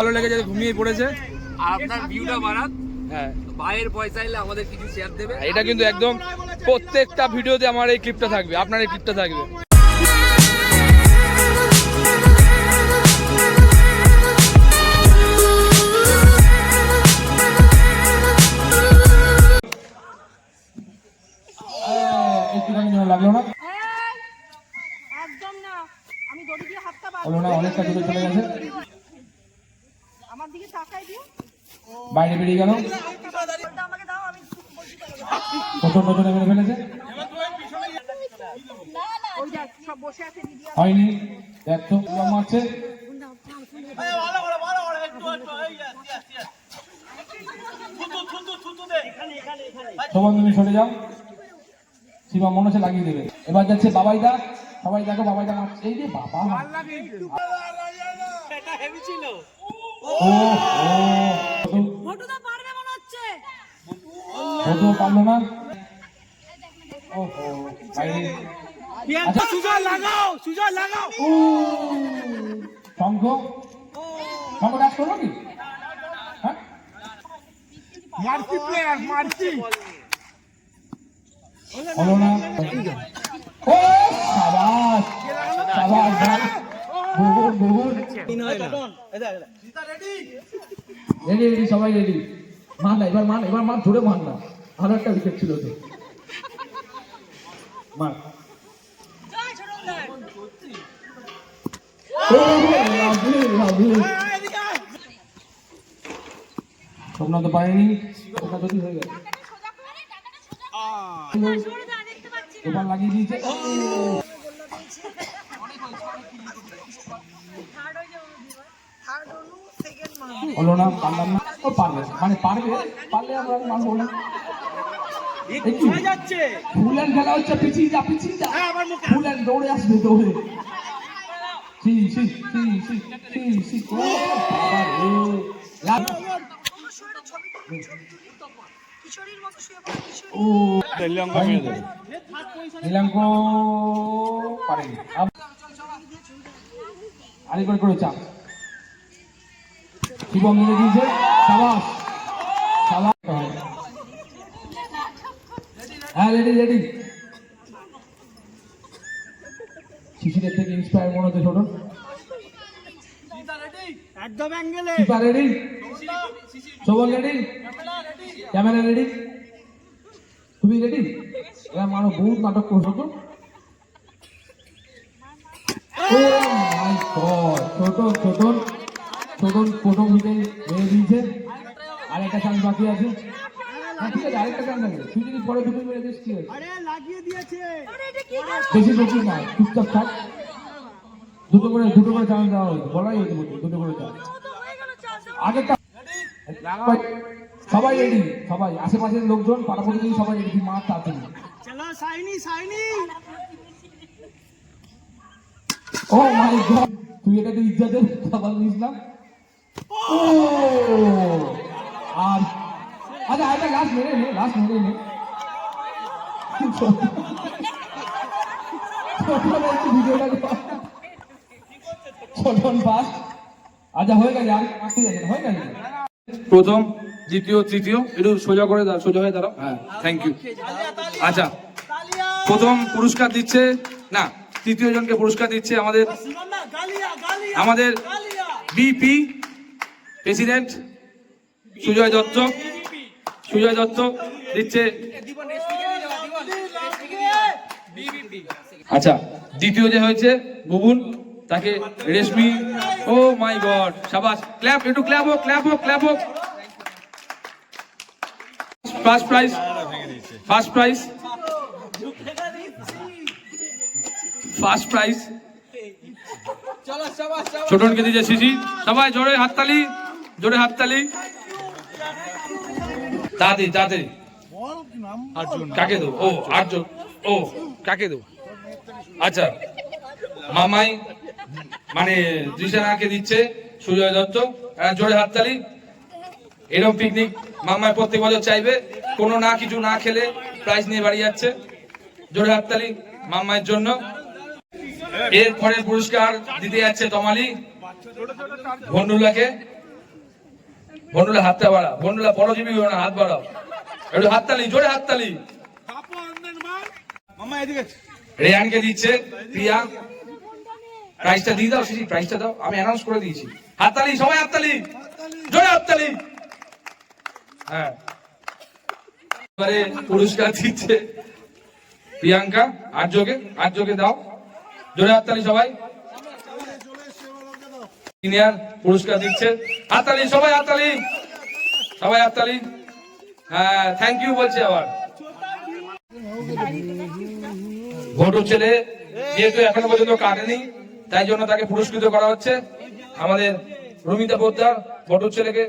ভালো লেগে যাবে, ঘুমিয়ে পড়েছে। আর আপনার ভিউটা বাড়ান। হ্যাঁ, ভাইয়ের পয়সা এলে আমাদের কিছু শেয়ার দেবে। এটা কিন্তু একদম প্রত্যেকটা ভিডিওতে আমার এই ক্লিপটা থাকবে, আপনার এই ক্লিপটা থাকবে। লাগলো না, একদম না। আমি দড়ি দিয়ে হাতটা বার হলো না, অনেকটা দূরে চলে গেছে, আমার দিকে তাকাই দিও। বাইরে বেরিয়ে গেল। ওটা আমাকে দাও, আমি প্রচন্ড জোরে মেরে ফেলেছে। ওই দেখ সব বসে আছে দিদি। হয়নি, দেখ তো কম আছে। সবাই তুমি সরে যাও, শিবা মনে হচ্ছে লাগিয়ে দেবে। এবার যাচ্ছে বাবাইদা, সবাই দেখো বাবাইদা মারছে। এই রে বাবা, ও ফটোটা পারবে মনে হচ্ছে। ফটো পারলো না। ওহো, বাইরে। আচ্ছা, সুজয় লাগাও, সুজয় লাগাও। শঙ্খ, শঙ্খ ডাক করলো কি? হ্যাঁ, মার্সি প্লেয়ার, মার্সি। হলো না। ও সাবাস, সাবাস ভাই, বহুর বহুর। রেডি রেডি, সবাই রেডি। মান না, এবার মান, এবার মান, জোরে মান না। আরো একটা উইকেট ছিল তো, মান। তোমরা তো পারেনি, তোমরা যদি হয়ে গেছে এবার লাগিয়ে দিয়েছে। হলো না, পারলাম না। ও পারবে, মানে পারবে, পারলে আমরা মানবো না। ফুল হ্যান্ড খেলা হচ্ছে, পিছিয়ে যা, পিছিয়ে যা। ফুল হ্যান্ড দৌড়ে আসবে, দৌড়ে। সি সি সি সি সি সি। ও বাবা রে, লাগ। কিশোরীর মতো শুয়ে পড়ে কিশোরী। ও নীলাঙ্ক পারেনি। আরে করে করে চাপ, শিবম মিলে দিয়েছে। সাবাস, সাবাস। হ্যাঁ, রেডি রেডি। শিশিরের থেকে ইন্সপায়ার মনে হচ্ছে। ছোট একদম অ্যাঙ্গেলে। Keeper ready, Shovan ready, camera ready, তুমি রেডি? এরা মানো, বহুত নাটক করছো তো। ও মাই গড, ছোট ছোট ছোট প্রথম হিটে মেরে দিয়েছে। আর একটা চান্স বাকি আছে। হ্যাঁ ঠিক আছে, আরেকটা চান্স আছে। তুই যদি পরে দুটো মেরে দিস ঠিক আছে। আরে লাগিয়ে দিয়েছে। আরে এটা কি করে? বেশি বেশি না, চুপচাপ থাক। দুটো করে চান্স দেওয়া হয়েছে, বলাই হয়েছে বলছি, দুটো করে চান্স। তো হয়ে গেল চান্স। আগেরটা সবাই রেডি, সবাই আশেপাশের লোকজন, পাড়াপড়ি সবাই রেডি। মাঠ আছে, চলো সাইনি, সাইনি। ও মাই গড, তুই এটা তো ইজ্জতের খাবার নিস না। ও আর আচ্ছা, আরেকটা লাস্ট মেরে নে, লাস্ট মেরে নে। ছোটন পাস। আচ্ছা হয়ে গেছে, আর ঠিক আছে, হয়ে গেছে। প্রথম, দ্বিতীয়, তৃতীয়, একটু সোজা করে দাও, সোজা হয়ে দাঁড়াও। হ্যাঁ, থ্যাংক ইউ। আচ্ছা, প্রথম পুরস্কার দিচ্ছে না, তৃতীয় জনকে পুরস্কার দিচ্ছে আমাদের বিপি প্রেসিডেন্ট সুজয় দত্ত। সুজয় দত্ত দিচ্ছে। আচ্ছা, দ্বিতীয় যে হয়েছে বুবুন, তাকে রেশমি। ও মাই গড, সাবাস, ক্ল্যাপ, একটু ক্ল্যাপ হোক, ক্ল্যাপ হোক, ক্ল্যাপ হোক। First prize, first prize, first prize ছোটনকে দিয়েছে শিশি। সবাই জোরে হাততালি, জোরে হাততালি। তাড়াতাড়ি তাড়াতাড়ি, কাকে দেবো? ও আর্জুন, ও কাকে দেবো? আচ্ছা, মামাই মানে ত্রিশানাকে দিচ্ছে সুজয় দত্ত। জোরে হাততালি। এরকম পিকনিক মামাই প্রত্যেক বছর চাইবে, কোনো না কিছু না খেলে প্রাইজ নিয়ে বাড়ি যাচ্ছে। জোরে হাততালি মামাইয়ের জন্য। এর পরের পুরস্কার দিতে যাচ্ছে তমালি ভন্ডুলাকে। বন্ধুরা হাতটা বাড়া, বন্ধুরা পরজীবী হো না, হাত বাড়াও একটু, হাততালি, জোরে হাততালি। মামা এদিকে রেয়ানকে দিচ্ছে প্রিয়া, প্রাইজটা দিয়ে দাও, শিশি প্রাইজটা দাও, আমি অ্যানাউন্স করে দিয়েছি। হাততালি, সবাই হাততালি, জোরে হাততালি। হ্যাঁ, এবারে পুরস্কার দিচ্ছে প্রিয়াঙ্কা, আর্যকে দাও, জোরে হাততালি সবাই। সিনিয়র পুরস্কার দিচ্ছে, হাততালি সবাই, হাততালি সবাই, হাততালি। হ্যাঁ, থ্যাংক ইউ বলছে আবার। ঘটু ছেলে যেহেতু এখনো পর্যন্ত কাটেনি, তাই জন্য তাকে পুরস্কৃত করা হচ্ছে। আমাদের রমিতা পোদ্দার ঘটুর ছেলেকে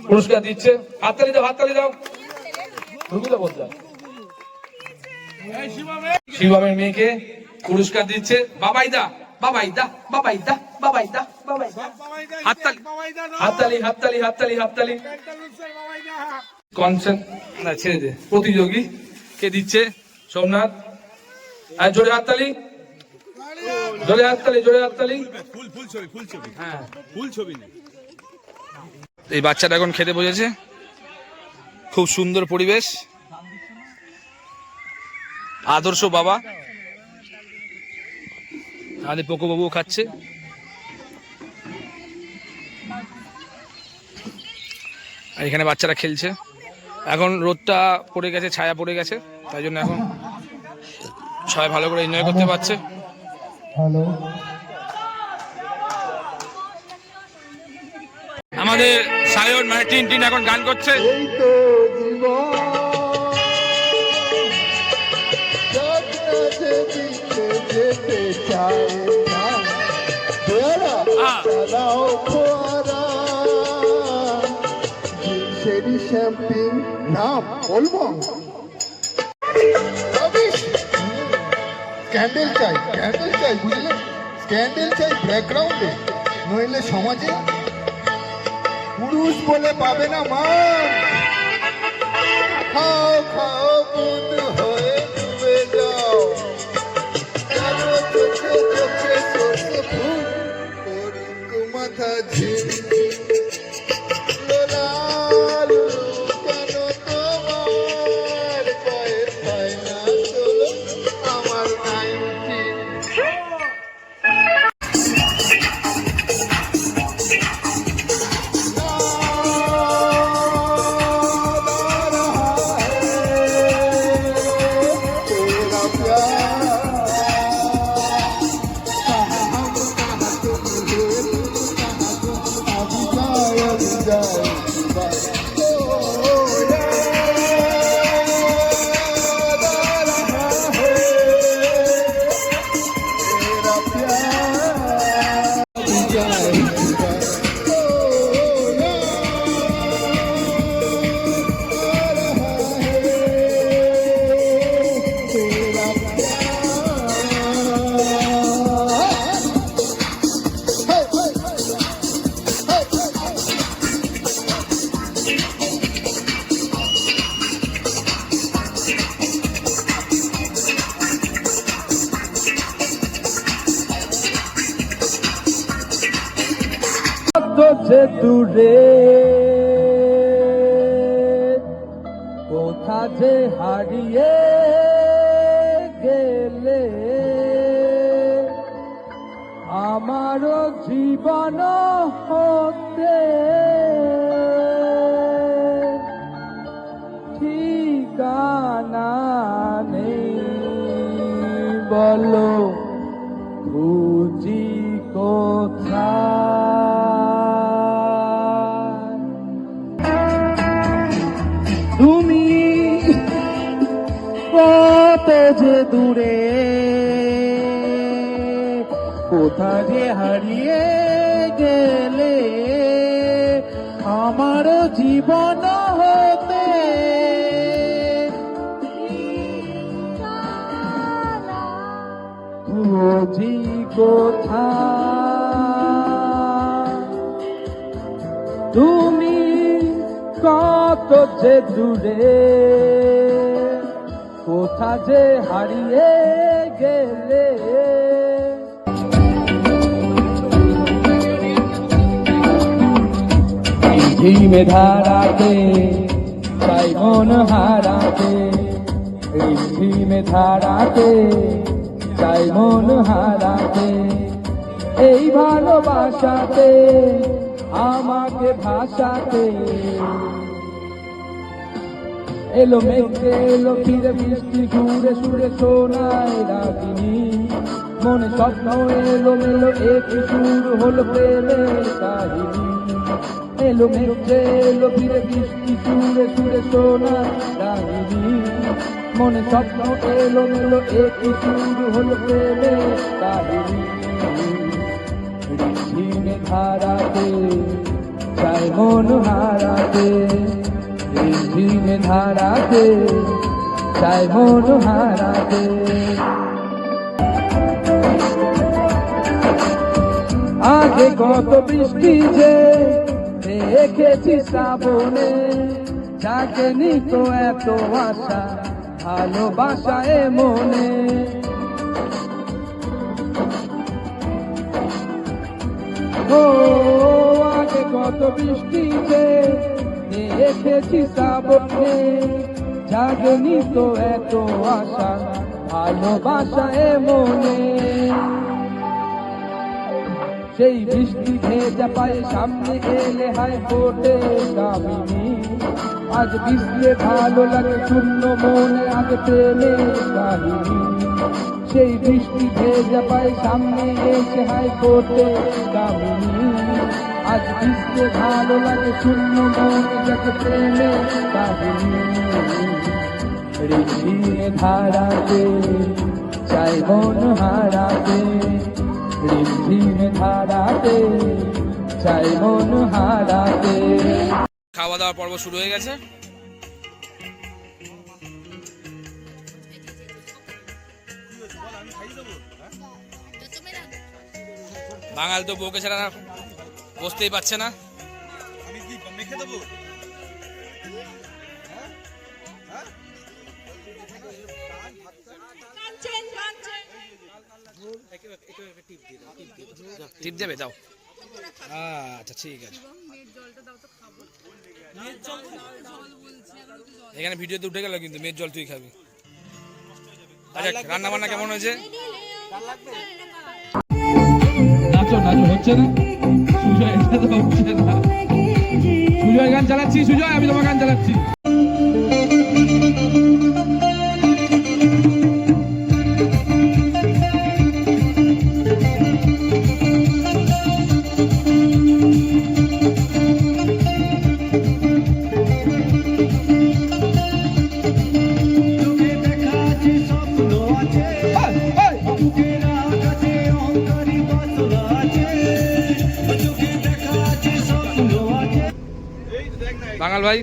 পুরস্কার দিচ্ছে, হাততালি দাও, হাততালি দাও। রমিতা পোদ্দার শিবমের মেয়েকে পুরস্কার দিচ্ছে, বাবাইদা, বাবাইদা, বাবাইদা, বাবাইদা, বাবাইদা। হাততালি, হাততালি, হাততালি, হাততালি, হাততালি। কনসেন্ট না, ছেড়ে দে। প্রতিযোগী কে দিচ্ছে সোমনাথ, আর জোরে হাততালি, জোরে হাততালি, জোরে হাততালি। হ্যাঁ, এই বাচ্চাটা এখন খেতে বসেছে, খুব সুন্দর পরিবেশ, আদর্শ বাবা। আমাদের পোকো বাবু খাচ্ছে। আর এখানে বাচ্চারা খেলছে। এখন রোদটা পড়ে গেছে, ছায়া পড়ে গেছে, তাই জন্য এখন সবাই ভালো করে এনজয় করতে পারছে। আমাদের সায়ন মানে টিন এখন গান করছে। নাম বলবো, স্ক্যান্ডেল চাই, স্ক্যান্ডেল চাই, বুঝলে, স্ক্যান্ডেল চাই ব্যাকগ্রাউন্ডে, নইলে সমাজে পুরুষ বলে পাবে না মান। খাও খাও বন্ধু হয়ে ডুবে যাও, কারো চোখে চোখে চোখে ফুল করুক মাথা ঝিল। যে দূরে কোথা যে হারিয়ে গেলে, আমার জীবন হতে ঠিকানা নেই, বলো খুঁজি কোথায়। তুমি কত যে দূরে, কোথা যে হারিয়ে গেলে, আমার জীবন হতে খুঁজি কোথায়। তুমি কত যে দূরে, কোথা যে হারিয়ে গেলে। ঝিমে ধারাতে চাই মন হারাতে, ঝিমে ধারাতে চাই মন হারাতে, এই ভালোবাসাতে আমাকে ভাসাতে। এলো মেঘে এলো ফিরে বৃষ্টি ঘুরে সুরে শোনায় রাগিনী, মনে স্বপ্ন এলো মেলো একটু সুর হলো প্রেমের কাহিনী। এলো মেঘে এলো ফিরে বৃষ্টি সুরে সুরে শোনায় রাগিনী, মনে স্বপ্ন এলো মেলো একটু সুর হলো প্রেমের কাহিনী। ঝিমে ধারাতে চাই মন হারাতে, ঝিমে ধারাতে চাই মন হারাতে। আগে কত বৃষ্টি যে দেখেছি শ্রাবণে, যাকে নিত এত আশা ভালোবাসা এ মনে। ও আগে কত বৃষ্টি যে দেখেছি শ্রাবণে, যাকে নিত এত আশা ভালোবাসা এ মনে। সেই বৃষ্টি ভেজা পায়ে সামনে এলে হায় ফোটে কামিনী, আজ বৃষ্টি ভালো লাগে শূন্য মনে আগে প্রেমের কাহিনী। সেই বৃষ্টি ভেজা পায়ে সামনে এসে হায় ফোটে কামিনী, আজ বৃষ্টি ভালো লাগে শূন্য মনে যাকে প্রেমের কাহিনী। ঝিমে ধারাতে চাই মন হারাতে, ঝিমে ধারাতে চাই মন হারাতে। খাওয়া দাওয়ার পর্ব শুরু হয়ে গেছে। বাঙাল তো বউকে ছাড়া না বসতেই পারছে না। টিপ দেবে দাও। আচ্ছা ঠিক আছে, এখানে ভিডিওতে উঠে গেল কিন্তু মেয়ের জল তুই খাবি। আচ্ছা রান্না বান্না কেমন হয়েছে? নাচো নাচো, হচ্ছে না সুজয়, এটা তো হচ্ছে না। সুজয় গান চালাচ্ছি, সুজয় আমি তোমার গান চালাচ্ছি। বাঙাল ভাই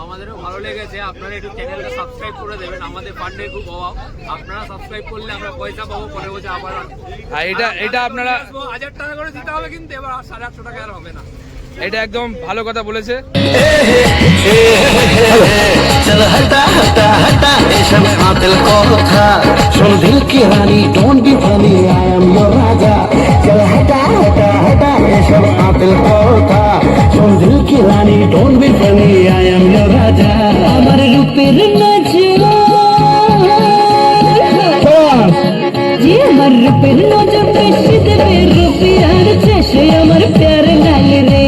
আমাদেরও ভালো লেগেছে, আপনারা একটু চ্যানেলটা সাবস্ক্রাইব করে দেবেন, আমাদের ফান্ডের খুব অভাব। আপনারা সাবস্ক্রাইব করলে আমরা পয়সা পাবো, পরে বছর আবার এটা আপনারা 1000 টাকা করে দিতে হবে, কিন্তু এবার 850 টাকা আর হবে না। এটা একদম ভালো কথা বলেছে। चल हटा हटा हटा एसब आतिल কথা सुन दिल की रानी don't be funny I am your raja चल हटा हटा हटा एसब आतिल কথা सुन दिल की रानी don't be funny I am your raja আমার রূপের নজর জি আমার রূপের নজর বেশি দেবে রূপিয়ার চেয়ে আমার প্যারে লাল রে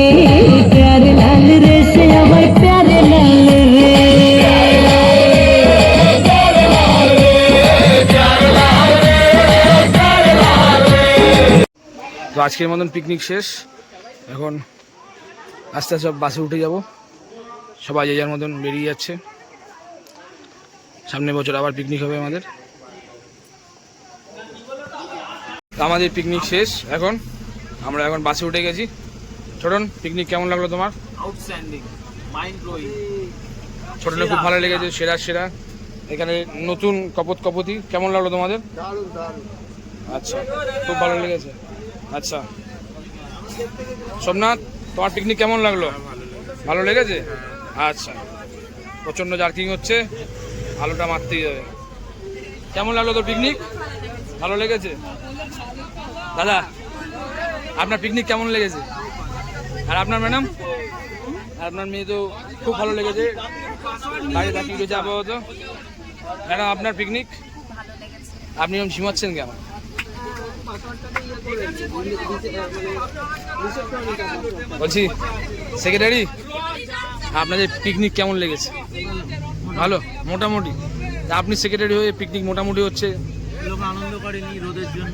প্যারে লাল রে সে আমার প্যারে লাল রে। তো আজকের মতন পিকনিক শেষ, এখন আস্তে আস্তে সব বাসে উঠে যাব। সবাই যে যার মতন বেরিয়ে যাচ্ছে, সামনের বছর আবার পিকনিক হবে আমাদের। আমাদের পিকনিক শেষ, এখন আমরা এখন বাসে উঠে গেছি। ছোটন, পিকনিক কেমন লাগলো তোমার? Outstanding, mind blowing. ছোটনের খুব ভালো লেগেছে, সেরা সেরা। এখানে নতুন কপতি কেমন লাগলো তোমাদের? আচ্ছা, খুব ভালো লেগেছে। আচ্ছা সোমনাথ, তোমার পিকনিক কেমন লাগলো? ভালো লেগেছে। আচ্ছা, প্রচণ্ড জার্কিং হচ্ছে, আলোটা মারতেই যাবে। কেমন লাগলো তোর পিকনিক? ভালো লেগেছে। দাদা, আপনার পিকনিক কেমন লেগেছে? আর আপনার ম্যাডাম? আপনার মেয়ে তো খুব ভালো লেগেছে, গাড়ি তাকিয়ে রয়েছে আপাতত। ম্যাডাম আপনার পিকনিক? আপনি এরকম ঝিমাচ্ছেন কেন? বলছি সেক্রেটারি, আপনাদের পিকনিক কেমন লেগেছে? ভালো, মোটামুটি। তা আপনি সেক্রেটারি হয়ে পিকনিক মোটামুটি হচ্ছে, লোক আনন্দ করেনি রোদের জন্য।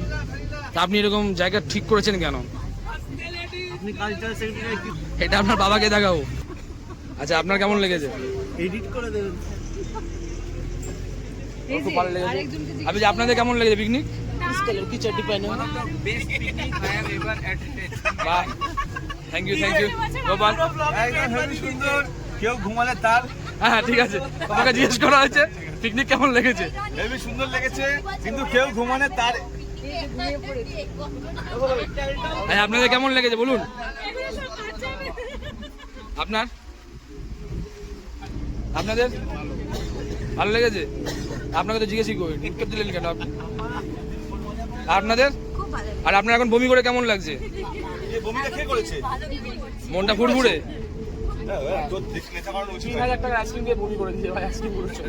তা আপনি এরকম জায়গা ঠিক করেছেন কেন? আপনি কালচার সেক্রেটারি এটা আপনার বাবাকে দেখাও। আচ্ছা, আপনার কেমন লেগেছে? এডিট করে দেবেন। আমার খুব ভালো লেগেছে। আপনি আপনাদের কেমন লেগেছে পিকনিক? বাহ, থ্যাংক ইউ গোপাল। সুন্দর, কেউ ঘুমালে তার হ্যাঁ ঠিক আছে, তোমাকে জিজ্ঞেস করা হয়েছে পিকনিক কেমন লেগেছে। হেবি সুন্দর লেগেছে, কিন্তু কেউ ঘুমালে তার। আপনাদের কেমন লেগেছে বলুন? আপনাদের ভালো লেগেছে? আপনাকে তো জিজ্ঞেসই করি, উত্তর দিলেন কেন আপনি? আপনাদের? আর আপনার এখন বমি করে কেমন লাগছে? বমিটা কে করেছে? মনটা ফুরফুরে? তোর দেখলে থাকার উচিত। 3000 টাকা আইসক্রিম দিয়ে বমি করে দিয়েছে ভাই, আইসক্রিম করেছে।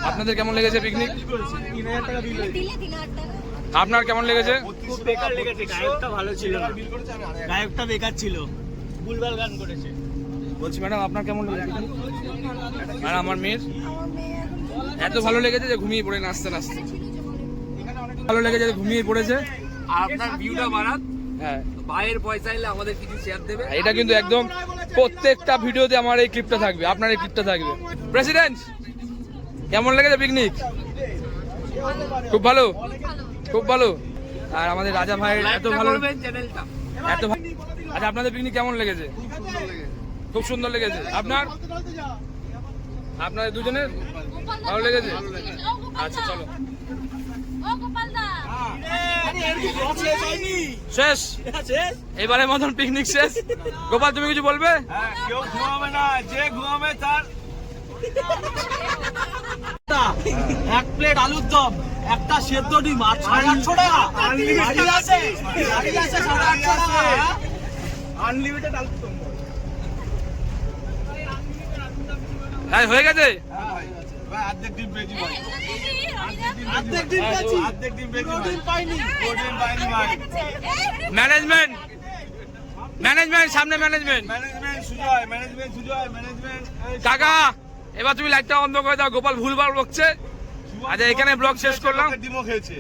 আপনাদের কেমন লেগেছে পিকনিক? 3000 টাকা বিল হয়েছে। আপনার কেমন লেগেছে? খুব বেকার লেগেছে, গায়কটা ভালো ছিল না। গায়কটা বেকার ছিল, ভুলভাল গান করেছে। বলছি ম্যাডাম আপনার কেমন লেগেছে? আর আমার মেয়ের এত ভালো লেগেছে যে ঘুমিয়ে পড়ে নাচতে নাচতে। ভালো লেগেছে যে ঘুমিয়ে পড়েছে। আর আপনার ভিউটা বাড়ান, হ্যাঁ, ভাইয়ের পয়সা এলে আমাদের কিছু শেয়ার দেবে। এটা কিন্তু একদম প্রত্যেকটা ভিডিওতে আমার এই ক্লিপটা থাকবে, আপনার এই ক্লিপটা থাকবে। প্রেসিডেন্ট কেমন লেগেছে পিকনিক? খুব ভালো, খুব ভালো। আর আমাদের রাজা ভাই এত ভালো, চ্যানেলটা এত ভালো। আচ্ছা, আপনাদের পিকনিক কেমন লেগেছে? খুব সুন্দর লেগেছে। আপনার? আপনাদের দুজনের ভালো লেগেছে? আচ্ছা চলো, শেষ এবারে মতন পিকনিক শেষ। গোপাল তুমি কিছু বলবে? কেউ ঘুমাবে না, যে ঘুমাবে তার। এক প্লেট আলুর দম, একটা সেদ্ধ ডিম আর 850 টাকা। আনলিমিটেড আলুর দম। হ্যাঁ হয়ে গেছে। অর্ধেক ডিম পেয়েছি ভাই, অর্ধেক ডিম পেয়েছি, অর্ধেক ডিম পেয়েছি, প্রোটিন পাইনি ভাই। ম্যানেজমেন্ট সামনে, ম্যানেজমেন্ট ম্যানেজমেন্ট। কাকা এবার তুমি লাইটটা বন্ধ করে দাও, গোপাল ভুলভাল বকছে। আচ্ছা, এখানে ব্লগ শেষ করলাম। ডিমও খেয়েছে।